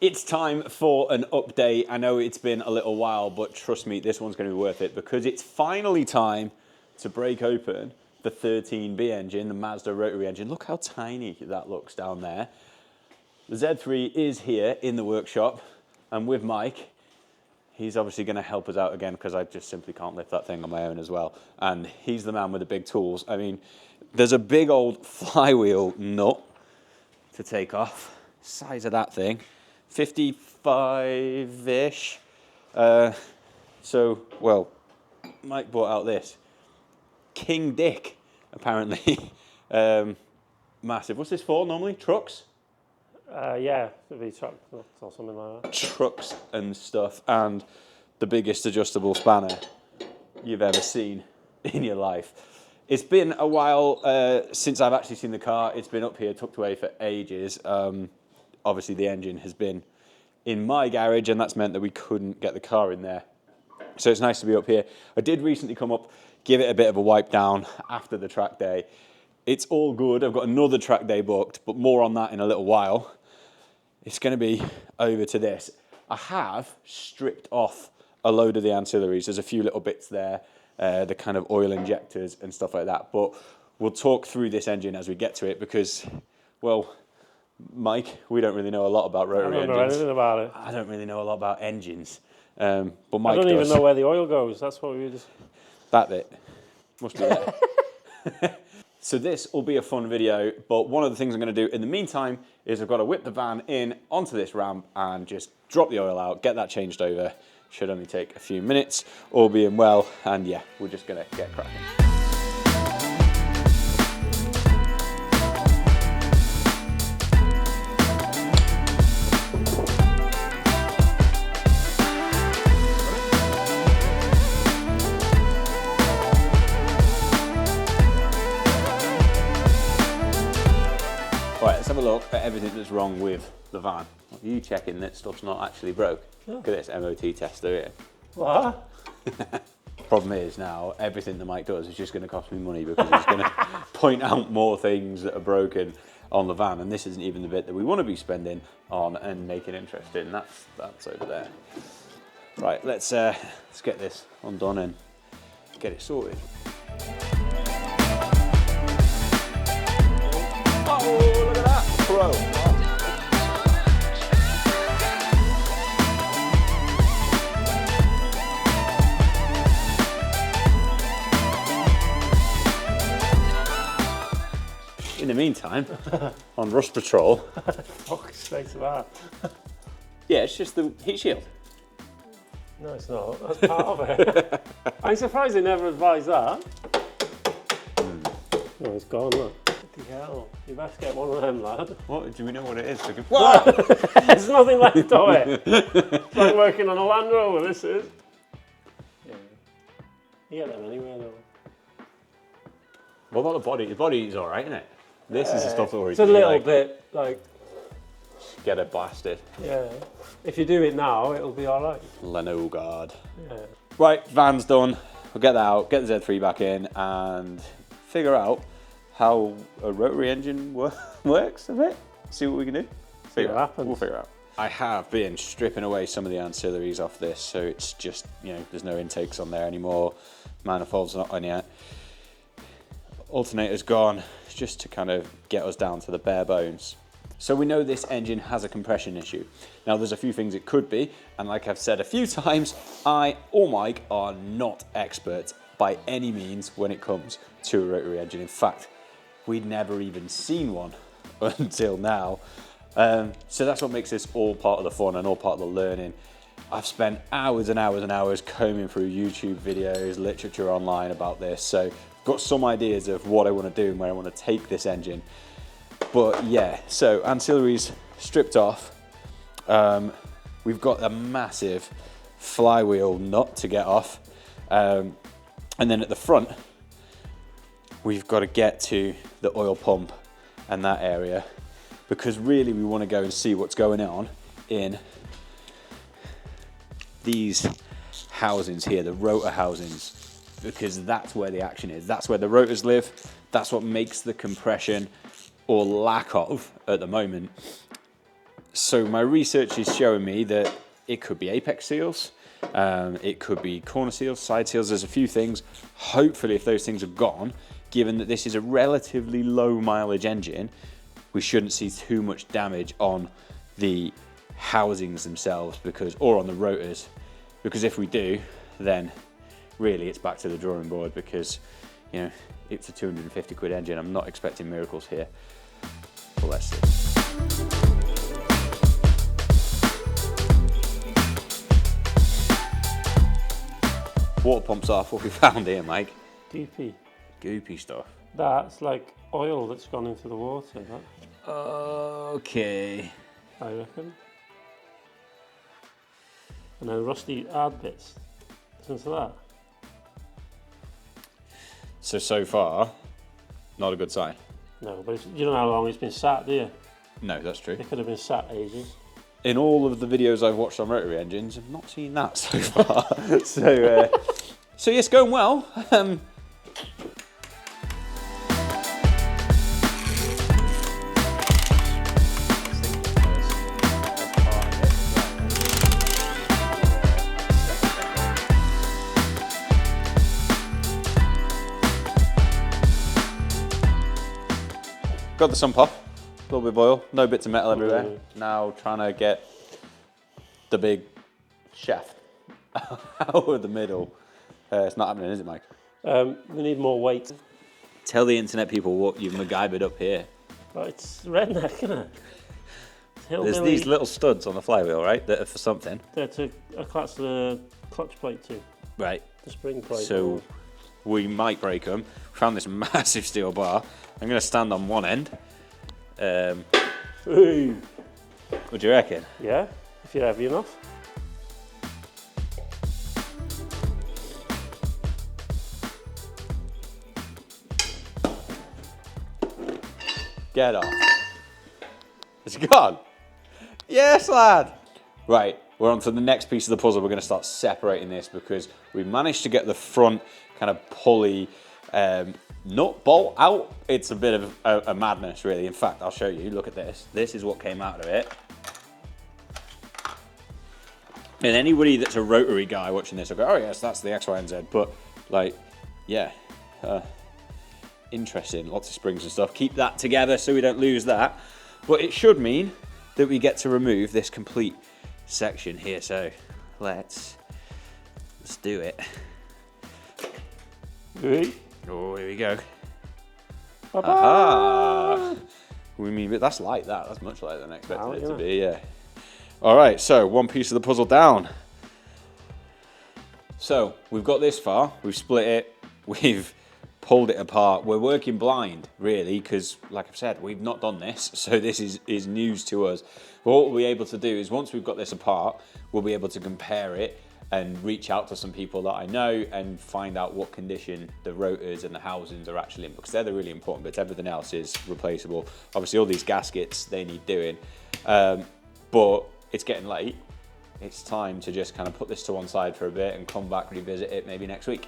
It's time for an update. I know it's been a little while, but trust me, this one's going to be worth it because it's finally time to break open the 13B engine, the Mazda rotary engine. Look how tiny that looks down there. The Z3 is here in the workshop, and with Mike, he's obviously going to help us out again because I just simply can't lift that thing on my own as well. And he's the man with the big tools. I mean, there's a big old flywheel nut to take off. Size of that thing. 55-ish. Well, Mike brought out this. King Dick, apparently. Massive. What's this for normally? Trucks? Yeah, it'd be truck or something like that. Trucks and stuff, and the biggest adjustable spanner you've ever seen in your life. It's been a while since I've actually seen the car. It's been up here tucked away for ages. Obviously, the engine has been in my garage, and that's meant that we couldn't get the car in there. So it's nice to be up here. I did recently come up, give it a bit of a wipe down after the track day. It's all good. I've got another track day booked, but more on that in a little while. It's going to be over to this. I have stripped off a load of the ancillaries. There's a few little bits there, the kind of oil injectors and stuff like that. But we'll talk through this engine as we get to it because, well, Mike, we don't really know a lot about rotary engines. I don't know anything about it. I don't really know a lot about engines. But Mike I don't does. even know where the oil goes. That's what we were just... That bit. Must be there. So this will be a fun video, but one of the things I'm going to do in the meantime is I've got to whip the van in onto this ramp and just drop the oil out, get that changed over. Should only take a few minutes, all being well, and yeah, we're just going to get cracking. Right, let's have a look at everything that's wrong with the van. Are you checking that stuff's not actually broke? Yeah. Look at this MOT tester here. What? Problem is now, everything that Mike does is just going to cost me money because he's going to point out more things that are broken on the van, and this isn't even the bit that we want to be spending on and making interesting. That's over there. Right, let's get this undone and get it sorted. Oh, look at that, pro. In the meantime, on Rust Patrol. Fuck's sake of that. Yeah, it's just the heat shield. No, it's not. That's part of it. I'm surprised they never advised that. Oh, it's gone, look. What the hell? You best get one of them, lad. What? Do we know what it is? There's nothing left of it. It's like working on a Land Rover, this is. Yeah. You get them anywhere, though. What about the body? The body's all right, isn't it? This is the stuff that worries me. It's a little like, bit, like... Get it blasted. Yeah. If you do it now, it'll be all right. Lenogard. Yeah. Right, van's done. We'll get that out, get the Z3 back in, and figure out how a rotary engine works a bit. See what we can do. See what happens. We'll figure it out. I have been stripping away some of the ancillaries off this, so it's just, you know, there's no intakes on there anymore. Manifold's not on yet. Alternator's gone, just to kind of get us down to the bare bones. So we know this engine has a compression issue. Now there's a few things it could be, and like I've said a few times, I or Mike are not experts by any means when it comes to a rotary engine. In fact, we'd never even seen one until now. So that's what makes this all part of the fun and all part of the learning. I've spent hours and hours and hours combing through YouTube videos, literature online about this, so I've got some ideas of what I want to do and where I want to take this engine. But yeah, so ancillaries stripped off. We've got a massive flywheel nut to get off. And then at the front, we've got to get to the oil pump and that area, because really we want to go and see what's going on in these housings here, the rotor housings, because that's where the action is. That's where the rotors live. That's what makes the compression, or lack of at the moment, So my research is showing me that it could be apex seals, it could be corner seals, side seals. There's a few things. Hopefully, if those things are gone, given that this is a relatively low mileage engine, we shouldn't see too much damage on the housings themselves, or on the rotors, because if we do, then really it's back to the drawing board, because you know it's a 250 quid engine. I'm not expecting miracles here. But let's see. Water pumps off. What we found here, Mike? Goopy stuff. That's like oil that's gone into the water. That, Okay. I reckon. And then rusty hard bits. Listen to that. So far, not a good sign. No, but you don't know how long it's been sat, do you? No, that's true. It could have been sat ages. In all of the videos I've watched on rotary engines, I've not seen that so far. So yes, going well. Got the sump off, a little bit of oil, no bits of metal everywhere. Now trying to get the big shaft out of the middle. It's not happening, is it, Mike? We need more weight. Tell the internet people what you've MacGyvered up here. But it's redneck, isn't it? There's these little studs on the flywheel, right, that are for something. They're to attach the clutch plate to. Right. The spring plate. So we might break them. We found this massive steel bar. I'm going to stand on one end. Ooh. What do you reckon? Yeah, if you're heavy enough. Get off. It's gone. Yes, lad. Right, we're on to the next piece of the puzzle. We're going to start separating this because we managed to get the front kind of pulley nut bolt out. It's a bit of a madness, really. In fact, I'll show you. Look at this. This is what came out of it. And anybody that's a rotary guy watching this will go, oh yes, that's the X, Y, and Z. But like, yeah, interesting. Lots of springs and stuff. Keep that together so we don't lose that. But it should mean that we get to remove this complete section here. So let's do it. Right. Oh, here we go. Bye-bye. Aha! We mean, but that's light. That's much lighter than I expected it to be. Yeah. All right. So one piece of the puzzle down. So we've got this far. We've split it. We've pulled it apart. We're working blind, really, because, like I've said, we've not done this, so this is news to us. But what we'll be able to do is, once we've got this apart, we'll be able to compare it and reach out to some people that I know and find out what condition the rotors and the housings are actually in, because they're the really important bits. Everything else is replaceable. Obviously, all these gaskets, they need doing. But it's getting late. It's time to just kind of put this to one side for a bit and come back, revisit it maybe next week.